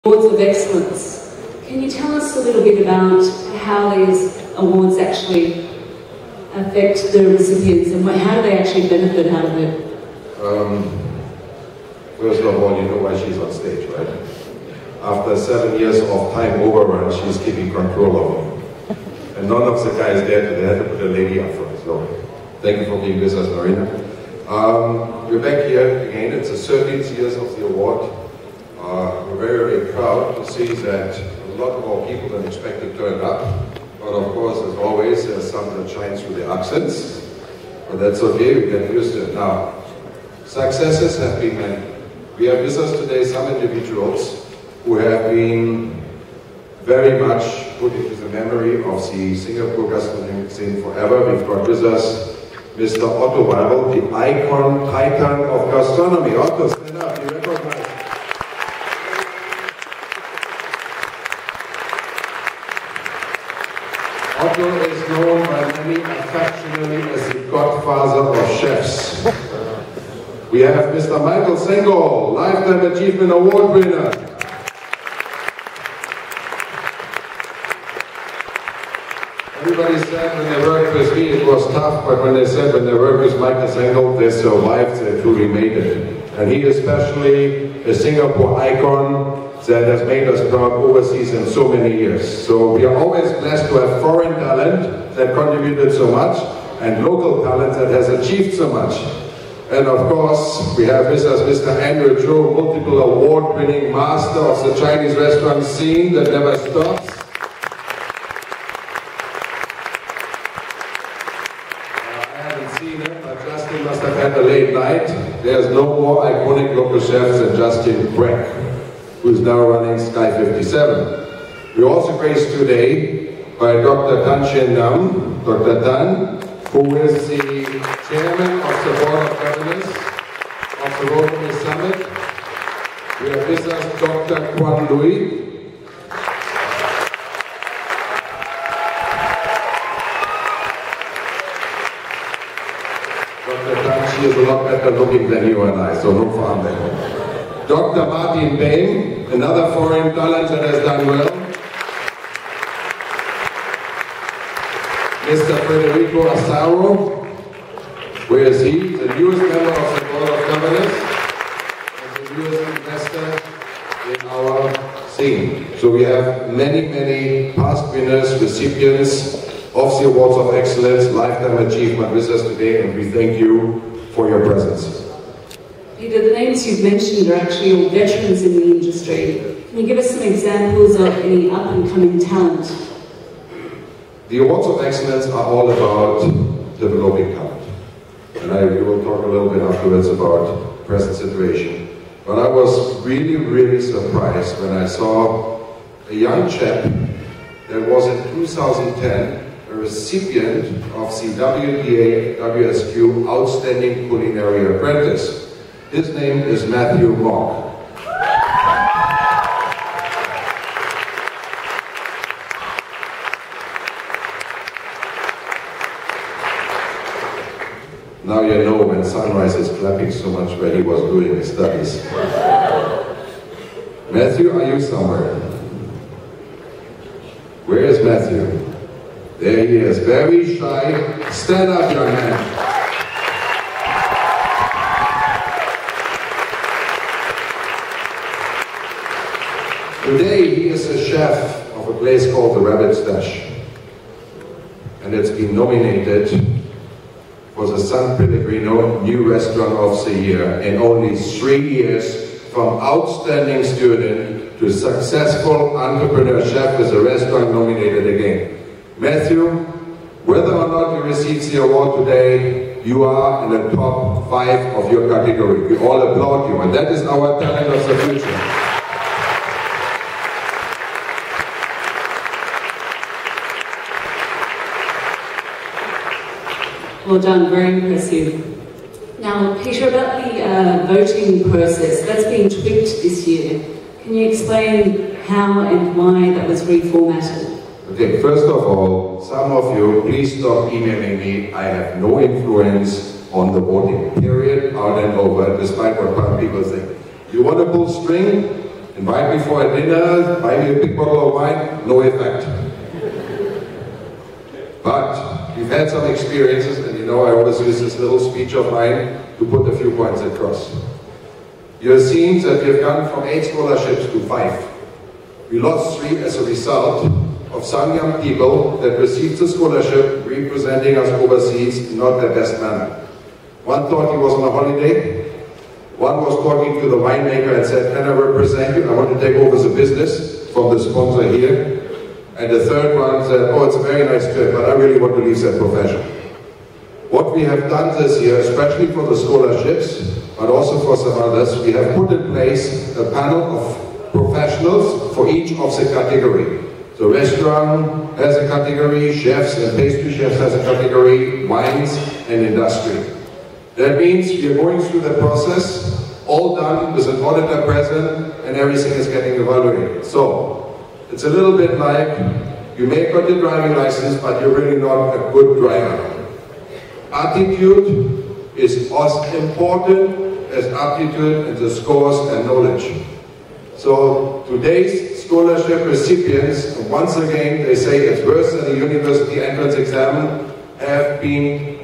Awards of Excellence. Can you tell us a little bit about how these awards actually affect the recipients and how do they actually benefit out of it? First of all, you know why she's on stage, right? After 7 years of time overrun, she's keeping control of them. And none of the guys there today had to put a lady up front. So thank you for being with us, Marina. We're back here again. It's the 13th year of the award. We're very, very proud to see that a lot more people than expected turned up. But of course, as always, there's some that shines through the accents. But that's okay, we get used to it. Now, successes have been many. We have with us today some individuals who have been very much put into the memory of the Singapore gastronomic scene forever. We've got with us Mr. Otto Weibel, the icon, titan of gastronomy. Otto, stand up, you recognize. Otto is known by many affectionately as the godfather of chefs. We have Mr. Michael Sengol, Lifetime Achievement Award winner. Everybody said when they worked with me it was tough, but when they said when they worked with Michael Sengol they survived, they truly made it. And he especially a Singapore icon that has made us proud overseas in so many years. So we are always blessed to have foreign talent that contributed so much and local talent that has achieved so much. And of course, we have with us Mr. Andrew Cho, multiple award-winning master of the Chinese restaurant scene that never stops. I haven't seen him, but Justin must have had a late night. There's no more iconic local chefs than Justin Breck, who is now running Sky 57. We're also graced today by Dr. Tan Shin Nam, Dr. Tan, who is the chairman of the Board of Governors of the Rotary Summit. We have with us Dr. Quan Lui. Dr. Tan, she is a lot better looking than you and I, so no farm there. Dr. Martin Bain, another foreign talent that has done well. Mr. Federico Asaro, where is he? The newest member of the Board of Governors and the newest investor in our scene. So we have many, many past winners, recipients of the Awards of Excellence, Lifetime Achievement with us today, and we thank you for your presence. Peter, the names you've mentioned are actually all veterans in the industry. Can you give us some examples of any up-and-coming talent? The Awards of Excellence are all about developing talent. And we will talk a little bit afterwards about present situation. But I was really, really surprised when I saw a young chap that was in 2010 a recipient of the WDA WSQ Outstanding Culinary Apprentice. His name is Matthew Mock. Now you know when Sunrise is clapping so much where he was doing his studies. Matthew, are you somewhere? Where is Matthew? There he is, very shy. Stand up, young man. Today he is a chef of a place called the Rabbit Stash. And it's been nominated for the San Pellegrino New Restaurant of the Year in only 3 years, from outstanding student to successful entrepreneur chef with a restaurant nominated again. Matthew, whether or not you receive the award today, you are in the top 5 of your category. We all applaud you, and that is our talent of the future. Well done, very impressive. Now, Peter, about the voting process, that's been tweaked this year. Can you explain how and why that was reformatted? Okay, first of all, some of you, please stop emailing me. I have no influence on the voting, period, out and over, despite what people think. You want to pull string? Invite me for a dinner, buy me a big bottle of wine, no effect. But we've had some experiences, and you know I always use this little speech of mine to put a few points across. You have seen that we have gone from 8 scholarships to 5. We lost 3 as a result of some young people that received the scholarship representing us overseas in not their best manner. One thought he was on a holiday, one was talking to the winemaker and said, can I represent you? I want to take over the business from the sponsor here. And the third one said, oh, it's a very nice trip, but I really want to leave that profession. What we have done this year, especially for the scholarships, but also for some others, we have put in place a panel of professionals for each of the category. So restaurant has a category, chefs and pastry chefs has a category, wines and industry. That means we are going through the process, all done with an auditor present, and everything is getting evaluated. So it's a little bit like you may have got your driving license, but you're really not a good driver. Attitude is as important as aptitude and the scores and knowledge. So today's scholarship recipients, once again, they say it's worse than the university entrance exam, have been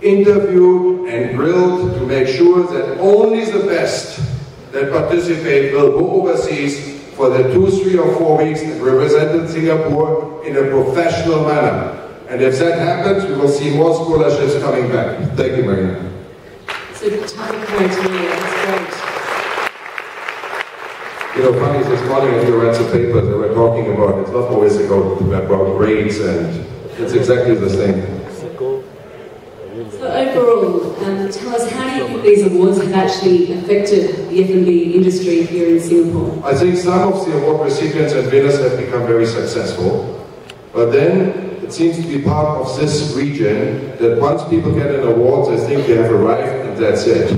interviewed and grilled to make sure that only the best that participate will go overseas for the 2, 3 or 4 weeks and represent Singapore in a professional manner. And if that happens, we will see more scholarships coming back. Thank you, Marina. So the time criteria, that's great. You know, funny, this morning if you read the papers, they were talking about, it's not always about grades, and it's exactly the same. So overall, tell us, how do you think these awards have actually affected the F&B industry here in Singapore? I think some of the award recipients and winners have become very successful, but then it seems to be part of this region that once people get an award, they think they have arrived and that's it.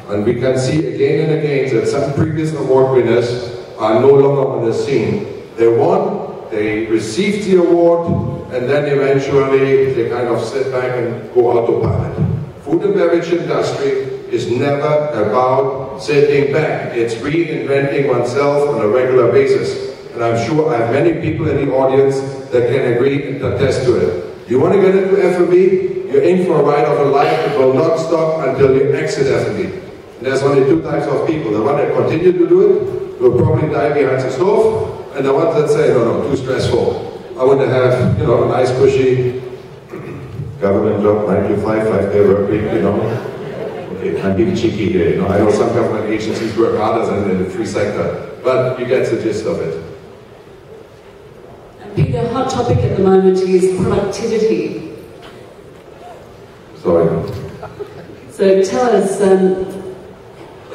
And we can see again and again that some previous award winners are no longer on the scene. They won, they received the award, and then eventually they kind of sit back and go autopilot. Food and beverage industry is never about sitting back. It's reinventing oneself on a regular basis. And I'm sure I have many people in the audience that can agree and attest to it. You want to get into F&B? You're in for a ride of a life that will not stop until you exit F&B. And there's only 2 types of people. The one that continue to do it will probably die behind the stove, and the ones that say, no, too stressful. I want to have, you know, a nice cushy government job, 9 to 5, 5-day work week, you know. Okay, I'm being cheeky here, you know. I know some government agencies work harder than in the free sector, but you get the gist of it. Peter, a hot topic at the moment is productivity. Sorry. So tell us,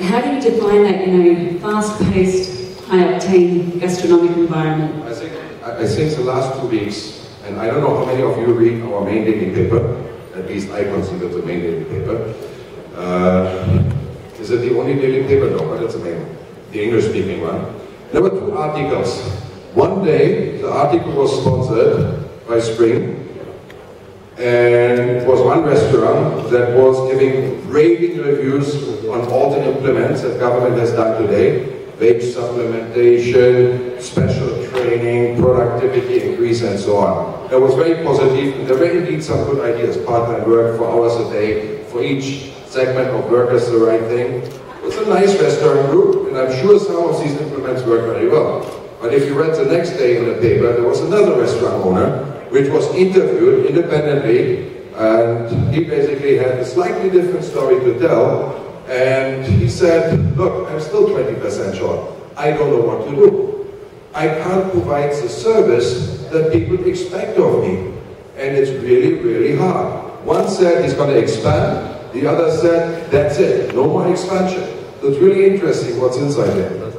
how do you define that in a fast-paced, high-octane gastronomic environment? I think the last 2 weeks, and I don't know how many of you read our main daily paper, at least I consider the main daily paper. Is it the only daily paper? No, but it's the main one, the English-speaking one. There were 2 articles. One day, the article was sponsored by Spring, and it was one restaurant that was giving raving reviews on all the implements that government has done today. Wage supplementation, special training, productivity increase, and so on. That was very positive, and there were indeed some good ideas. Part-time work, 4 hours a day, for each segment of workers, the right thing. It was a nice restaurant group, and I'm sure some of these implements work very well. But if you read the next day in the paper, there was another restaurant owner which was interviewed independently, and he basically had a slightly different story to tell. And he said, look, I'm still 20% short. I don't know what to do. I can't provide the service that people expect of me. And it's really, really hard. One said he's going to expand. The other said, that's it, no more expansion. So it's really interesting what's inside there.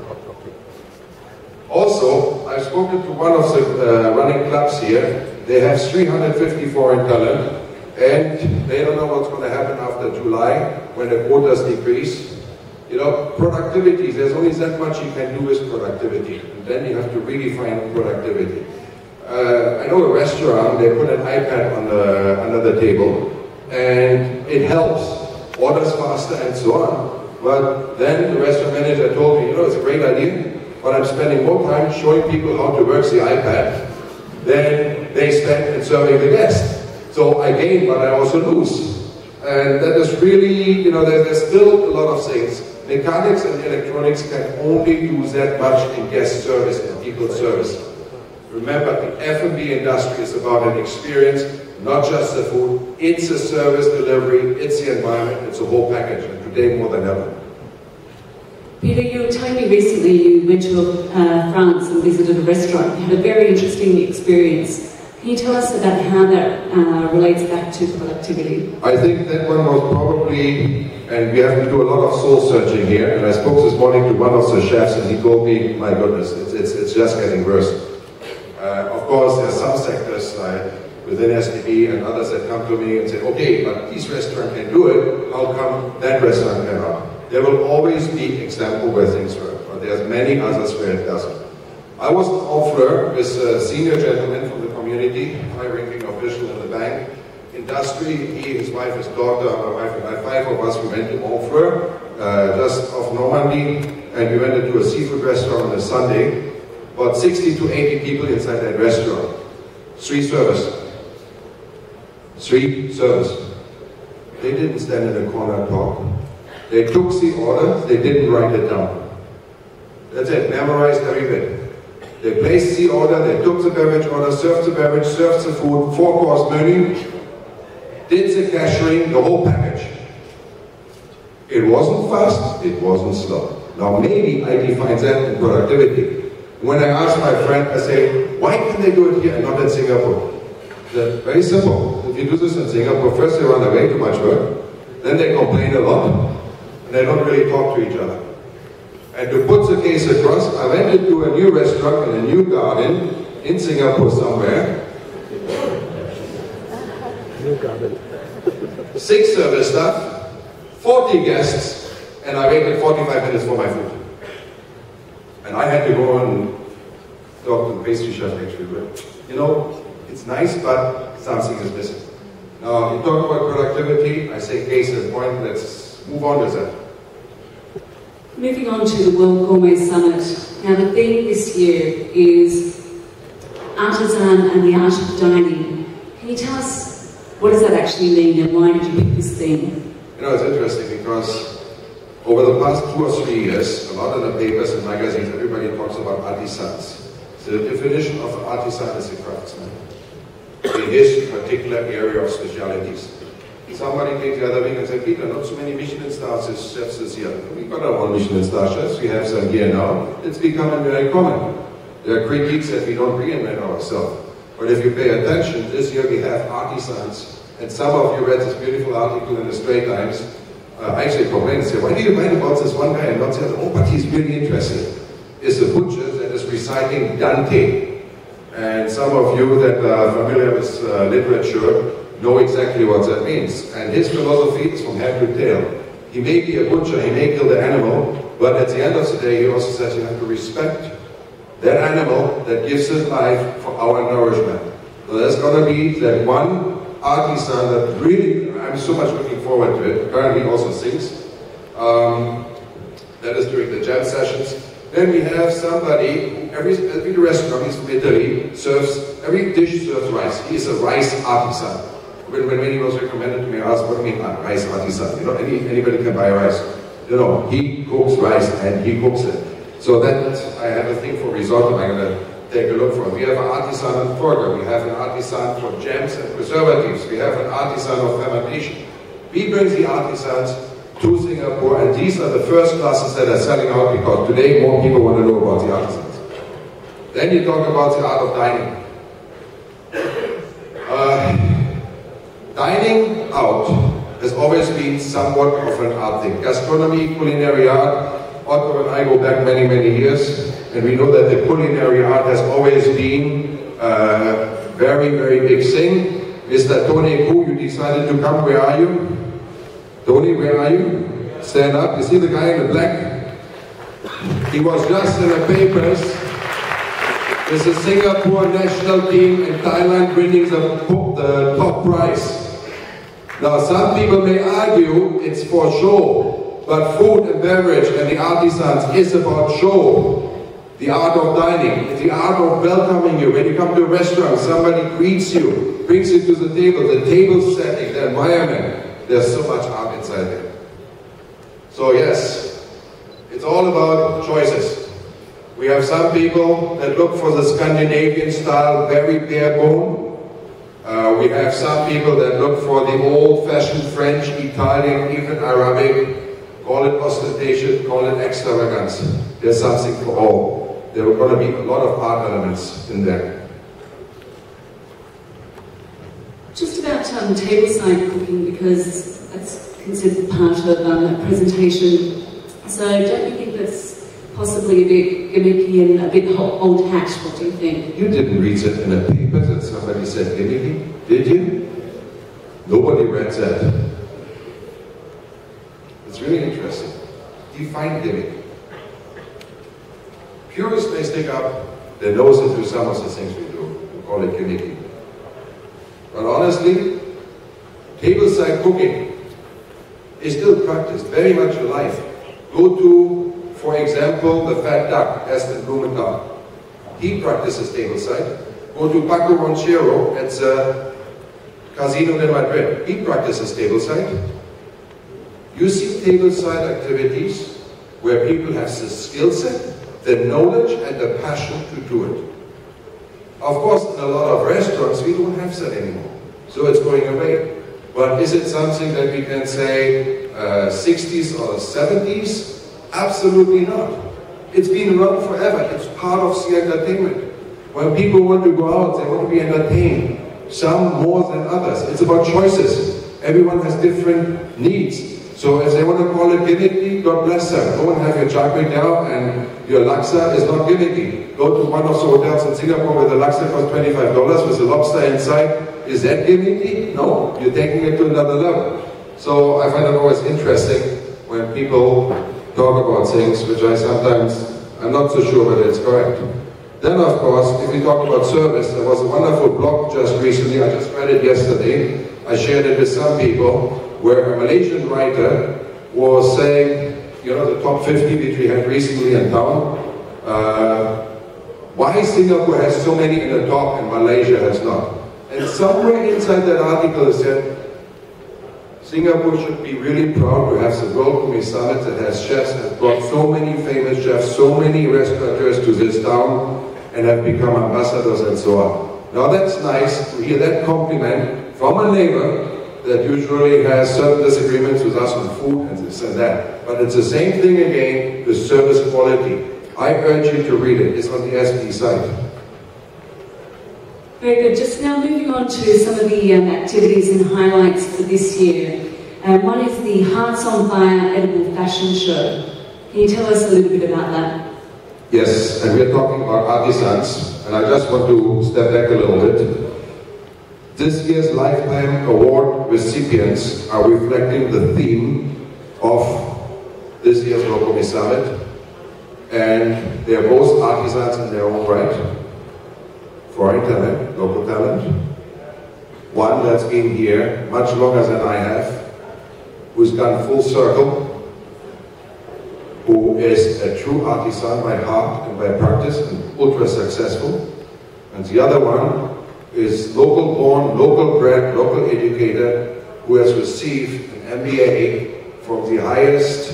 Also, I've spoken to one of the running clubs here. They have 350 foreign talent. And they don't know what's going to happen after July when the quotas decrease. You know, productivity, there's only that much you can do with productivity. And then you have to redefine productivity. I know a restaurant, they put an iPad under the table, and it helps, orders faster and so on. But then the restaurant manager told me, you know, it's a great idea, but I'm spending more time showing people how to work the iPad than they spend in serving the guest. So I gain, but I also lose. And that is really, you know, there's still a lot of things. Mechanics and electronics can only do that much in guest service and people service. Remember, the F&B industry is about an experience, not just the food. It's a service delivery, it's the environment, it's a whole package, and today more than ever. Peter, you were telling me recently you went to France and visited a restaurant. You had a very interesting experience. Can you tell us about how that relates back to productivity? I think that one was probably, and we have to do a lot of soul searching here, and I spoke this morning to one of the chefs and he told me, my goodness, it's just getting worse. Of course, there are some sectors like within STB and others that come to me and say, okay, but this restaurant can do it, how come that restaurant cannot? There will always be examples where things work, but there's many others where it doesn't. I was in Honfleur with a senior gentleman from the community, high-ranking official in the bank, industry, he, his wife, his daughter, my wife and I, 5 of us, we went to Honfleur, just off Normandy, and we went into a seafood restaurant on a Sunday, about 60 to 80 people inside that restaurant. 3 service. 3 service. They didn't stand in a corner and talk. They took the order, they didn't write it down. That's it, memorized every bit. They placed the order, they took the beverage order, served the beverage, served the food, 4-course menu, did the cashiering, the whole package. It wasn't fast, it wasn't slow. Now maybe I define that in productivity. When I ask my friend, I say, why can they do it here and not in Singapore? Very simple. If you do this in Singapore, first they run away too much work, then they complain a lot, and they don't really talk to each other. And to put the case across, I went into a new restaurant in a new garden in Singapore somewhere. New garden. 6 service staff, 40 guests, and I waited 45 minutes for my food. And I had to go and talk to the pastry chef actually. You know, it's nice, but something is missing. Now, you talk about productivity, I say case in point, let's move on to that. Moving on to the World Gourmet Summit. Now the theme this year is artisan and the art of dining. Can you tell us what does that actually mean and why did you pick this theme? You know, it's interesting because over the past 2 or 3 years, a lot of the papers and magazines, everybody talks about artisans. So the definition of an artisan is a craftsman in his particular area of specialities. Somebody came the other week and said, Peter, not so many Michelin stars chefs this year. We've got our own Michelin star chefs, we have some here now. It's becoming very common. There are critiques that we don't reinvent ourselves. But if you pay attention, this year we have artisans. And some of you read this beautiful article in the Straits Times. I actually complained and said, why do you write about this one guy and not the other? Oh, but he's really interested. It's a butcher that is reciting Dante. And some of you that are familiar with literature know exactly what that means. And his philosophy is from head to tail. He may be a butcher, he may kill the animal, but at the end of the day, he also says you have to respect that animal that gives his life for our nourishment. So there's going to be that one artisan that really, I'm so much looking forward to it, apparently also sings. That is during the jam sessions. Then we have somebody who every restaurant, he's from Italy, serves, every dish serves rice. He is a rice artisan. When he was recommended to me, I asked, what do you mean rice artisan? You know, anybody can buy rice. You know, he cooks rice and he cooks it. So that, I have a thing for risotto I'm going to take a look for. We have an artisan in Forger, we have an artisan for jams and preservatives, we have an artisan of fermentation. We bring the artisans to Singapore, and these are the first classes that are selling out because today more people want to know about the artisans. Then you talk about the art of dining. Dining out has always been somewhat of an art thing. Gastronomy, culinary art, Otto and I go back many, many years, and we know that the culinary art has always been a very, very big thing. Mr. Tony Koo, you decided to come, where are you? Tony, where are you? Stand up, you see the guy in the black? He was just in the papers. It's the Singapore national team in Thailand winning the top prize. Now some people may argue it's for show, but food and beverage and the artisans is about show. The art of dining, the art of welcoming you. When you come to a restaurant, somebody greets you, brings you to the table setting, the environment. There's so much art inside there. So yes, it's all about choices. We have some people that look for the Scandinavian style, very bare bone. We have some people that look for the old-fashioned French, Italian, even Arabic. Call it ostentation, call it extravagance. There's something for all. There are going to be a lot of art elements in there. Just about tableside cooking, because that's considered part of a presentation. So don't you think that's possibly a bit gimmicky and a bit old hat? What do you think? You didn't read it in a paper that somebody said gimmicky, did you? Nobody read that. It's really interesting. Define gimmick. Purists may stick up their nose into some of the things we do and call it gimmicky. But honestly, tableside cooking is still practiced very much alive. Go to, for example, the Fat Duck, Aston Blumenthal. He practices tableside. Go to Paco Ronchero at the Casino de Madrid. He practices tableside. You see tableside activities where people have the skill set, the knowledge and the passion to do it. Of course, in a lot of restaurants, we don't have that anymore. So it's going away. But is it something that we can say 60s or 70s? Absolutely not. It's been around forever. It's part of the entertainment. When people want to go out, they want to be entertained. Some more than others. It's about choices. Everyone has different needs. So if they want to call it gimmicky, God bless them. Go and have your char kway teow and your laksa is not gimmicky. Go to one of the hotels in Singapore where the laksa costs $25 with the lobster inside. Is that gimmicky? No, you're taking it to another level. So I find it always interesting when people talk about things which I'm not so sure whether it's correct. Then of course, if we talk about service, there was a wonderful blog just recently, I just read it yesterday. I shared it with some people, where a Malaysian writer was saying, you know, the top 50 which we had recently in town, why Singapore has so many in the top and Malaysia has not. And somewhere inside that article it said, Singapore should be really proud to have the World Knipp Summit that has chefs, has brought so many famous chefs, so many restaurateurs to this town and have become ambassadors and so on. Now that's nice to hear that compliment from a neighbor that usually has certain disagreements with us on food and this and that. But it's the same thing again with service quality. I urge you to read it. It's on the SD site. Very good. Just now moving on to some of the activities and highlights for this year. One is the Hearts on Fire Edible Fashion Show. Can you tell us a little bit about that? Yes, and we're talking about artisans, and I just want to step back a little bit. This year's Lifetime Award recipients are reflecting the theme of this year's World Knipp Summit, and they're both artisans in their own right. Foreign talent, local talent. One that's been here much longer than I have, who's gone full circle, who is a true artisan by heart and by practice and ultra successful. And the other one is local born, local bred, local educator who has received an MBA from the highest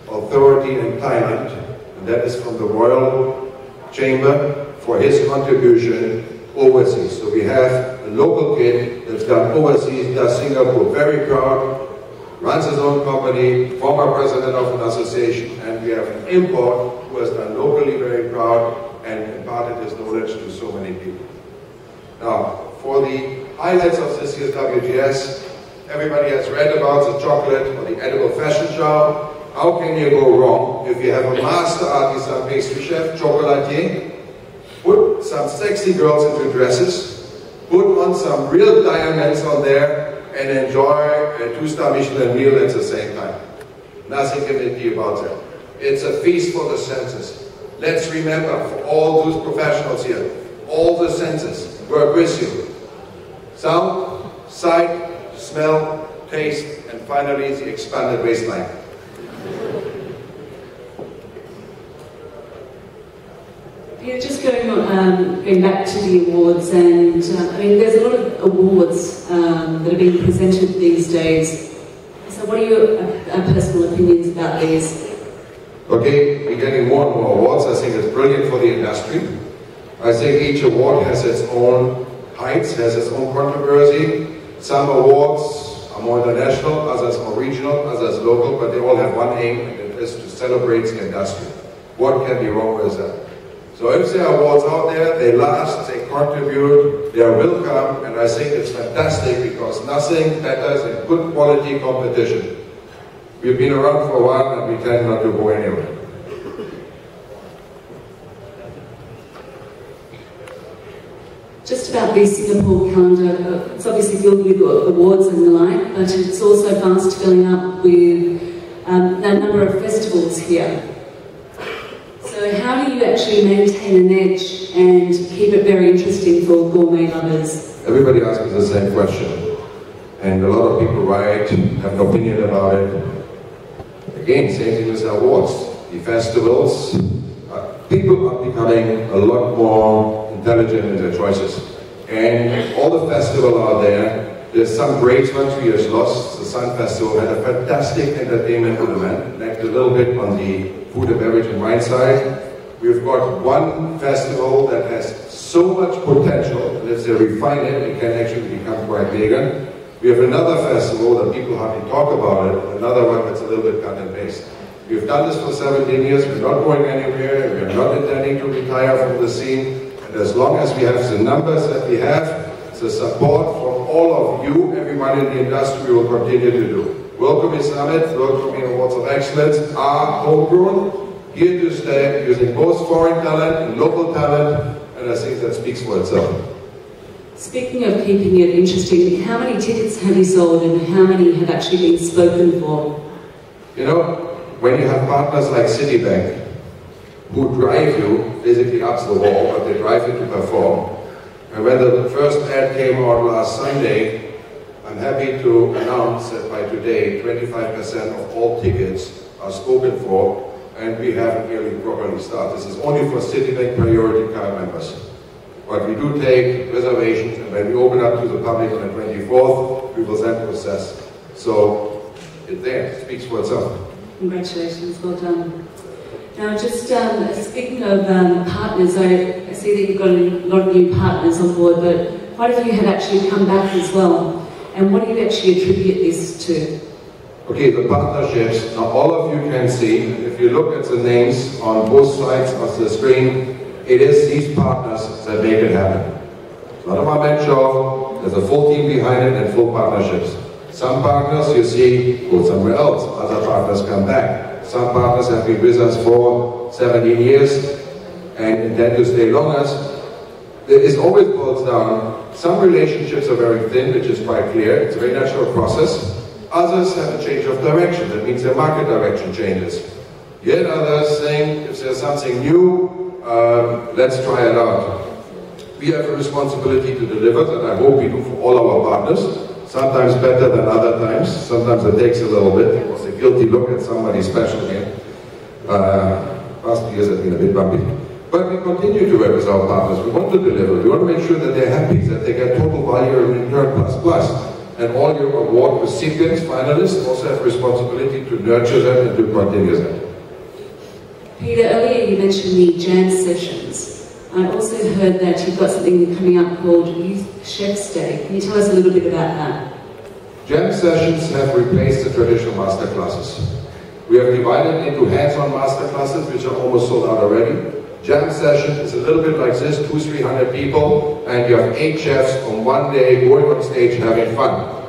authority in Thailand, and that is from the Royal Chamber for his contribution overseas. So we have a local kid that's gone overseas, does Singapore very proud, runs his own company, former president of an association, and we have an import who has done locally very proud and imparted his knowledge to so many people. Now, for the highlights of this year's WGS, everybody has read about the chocolate or the edible fashion show. How can you go wrong if you have a master artisan pastry chef, chocolatier, put some sexy girls into dresses, put on some real diamonds on there, and enjoy a 2-star Michelin meal at the same time. Nothing gimmicky about that. It's a feast for the senses. Let's remember, for all those professionals here, all the senses work with you. Sound, sight, smell, taste, and finally the expanded waistline. going back to the awards, and I mean, there's a lot of awards that are being presented these days. So what are your personal opinions about these? Okay, we're getting more and more awards. I think it's brilliant for the industry. I think each award has its own heights, has its own controversy. Some awards are more international, others more regional, others local, but they all have one aim, and it is to celebrate the industry. What can be wrong with that? So if there are awards out there, they last, they contribute, they are welcome, and I think it's fantastic because nothing better than good quality competition. We've been around for a while and we tend not to go anywhere. Just about the Singapore calendar, it's obviously filled with awards and the like, but it's also fast filling up with a number of festivals here. So how do you actually maintain an edge and keep it very interesting for gourmet lovers? Everybody asks me the same question, and a lot of people write, have an opinion about it. Again, same thing with awards, the festivals. People are becoming a lot more intelligent in their choices. And all the festivals are there. There's some great ones 2 years lost. The Sun Festival had a fantastic entertainment element, like a little bit on the food and beverage and wine side. We've got one festival that has so much potential, and if they refine it, it can actually become quite vegan. We have another festival that people hardly talk about it, another one that's a little bit cut and paste. We've done this for 17 years, we're not going anywhere, and we're not intending to retire from the scene. And as long as we have the numbers that we have, the support from all of you, everyone in the industry, we will continue to do. Welcome in Summit, welcome in Awards of Excellence, are homegrown, here to stay, using both foreign talent and local talent, and I think that speaks for itself. Speaking of keeping it interesting, how many tickets have you sold and how many have actually been spoken for? You know, when you have partners like Citibank, who drive you basically up the wall, but they drive you to perform. And when the first ad came out last Sunday, I'm happy to announce that by today, 25% of all tickets are spoken for, and we haven't really properly started. This is only for Citibank Priority Card members. But we do take reservations, and when we open up to the public on the 24th, we will then process. So, it's there, it speaks for itself. Congratulations, well done. Now, just speaking of partners, I see that you've got a lot of new partners on board, but quite a few have actually come back as well. And what do you actually attribute this to? Okay, the partnerships, now all of you can see, if you look at the names on both sides of the screen, it is these partners that make it happen. Not a one-man show, there's a full team behind it and full partnerships. Some partners you see go somewhere else, other partners come back. Some partners have been with us for 17 years and intend to stay longer. It always boils down, some relationships are very thin, which is quite clear, it's a very natural process. Others have a change of direction, that means their market direction changes. Yet others saying, if there's something new, let's try it out. We have a responsibility to deliver that I hope we do for all our partners. Sometimes better than other times. Sometimes it takes a little bit. It was a guilty look at somebody special here. Past years have been a bit bumpy. But we continue to work with our partners. We want to deliver. We want to make sure that they're happy, that they get total value in return plus. And all your award recipients, finalists, also have responsibility to nurture them and to continue them. Peter, earlier you mentioned the jam sessions. I also heard that you've got something coming up called Youth Chef's Day. Can you tell us a little bit about that? Jam sessions have replaced the traditional master classes. We have divided into hands-on master classes, which are almost sold out already. Jam session is a little bit like this, 200-300 people, and you have 8 chefs on one day going on stage having fun.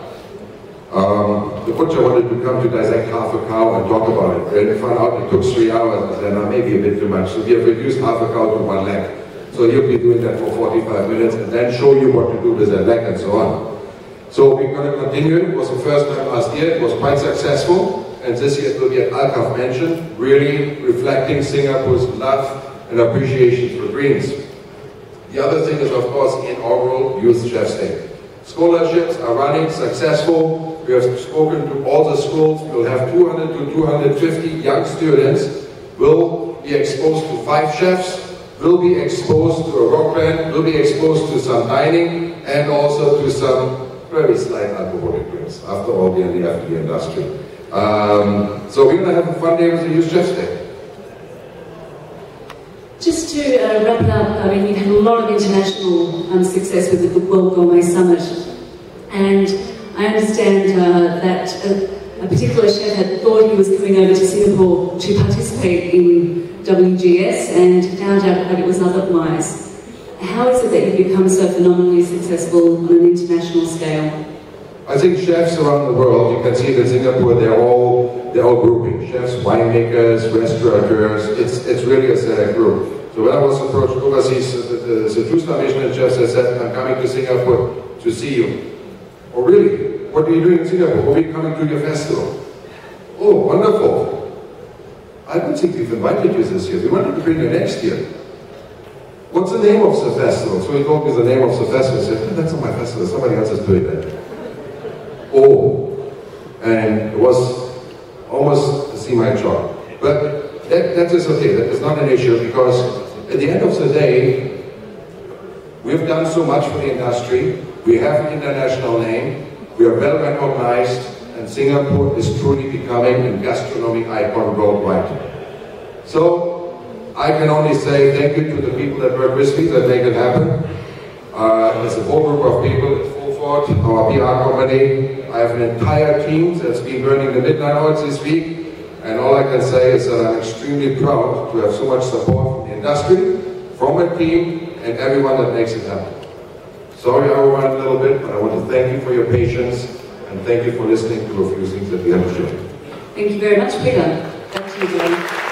The butcher wanted to come to dissect half a cow and talk about it. When we found out it took 3 hours, I said, no, maybe a bit too much. So we have reduced half a cow to 1 leg. So he'll be doing that for 45 minutes and then show you what to do with that leg and so on. So we're going to continue. It was the first time last year. It was quite successful. And this year it will be at Alcaf Mansion, really reflecting Singapore's love and appreciation for greens. The other thing is, of course, the inaugural Youth Chef's Day. Scholarships are running successful. We have spoken to all the schools. We'll have 200 to 250 young students will be exposed to 5 chefs, will be exposed to a rock band, will be exposed to some dining, and also to some very slight alcoholic drinks. After all, we are in the F&B industry. So we're going to have a fun day with the Youth Chef's Day. Just to wrap it up, I mean, you've had a lot of international success with the World Gourmet Summit, and I understand that a particular chef had thought he was coming over to Singapore to participate in WGS and found out that it was otherwise. How is it that you've become so phenomenally successful on an international scale? I think chefs around the world, you can see that in Singapore, they're all grouping. Chefs, winemakers, restaurateurs, it's really a select group. So when I was approached overseas, the two-star Michelin chefs, I said, I'm coming to Singapore to see you. Oh really? What are you doing in Singapore? Oh, we're coming to your festival. Oh, wonderful. I don't think we've invited you this year. We wanted to bring you next year. What's the name of the festival? So he told me the name of the festival. I said, that's not my festival, somebody else is doing that. Oh, and it was almost to see my job. But that is okay, that is not an issue, because at the end of the day, we've done so much for the industry, we have an international name, we are well recognized, and Singapore is truly becoming a gastronomic icon worldwide. So, I can only say thank you to the people that work with me, that make it happen. There's a whole group of people at Fulford, our PR company. I have an entire team that's been burning the midnight hours this week, and all I can say is that I'm extremely proud to have so much support from the industry, from my team, and everyone that makes it happen. Sorry I overran a little bit, but I want to thank you for your patience, and thank you for listening to a few things that we have to share. Thank you very much, Peter. Back to you, Glenn.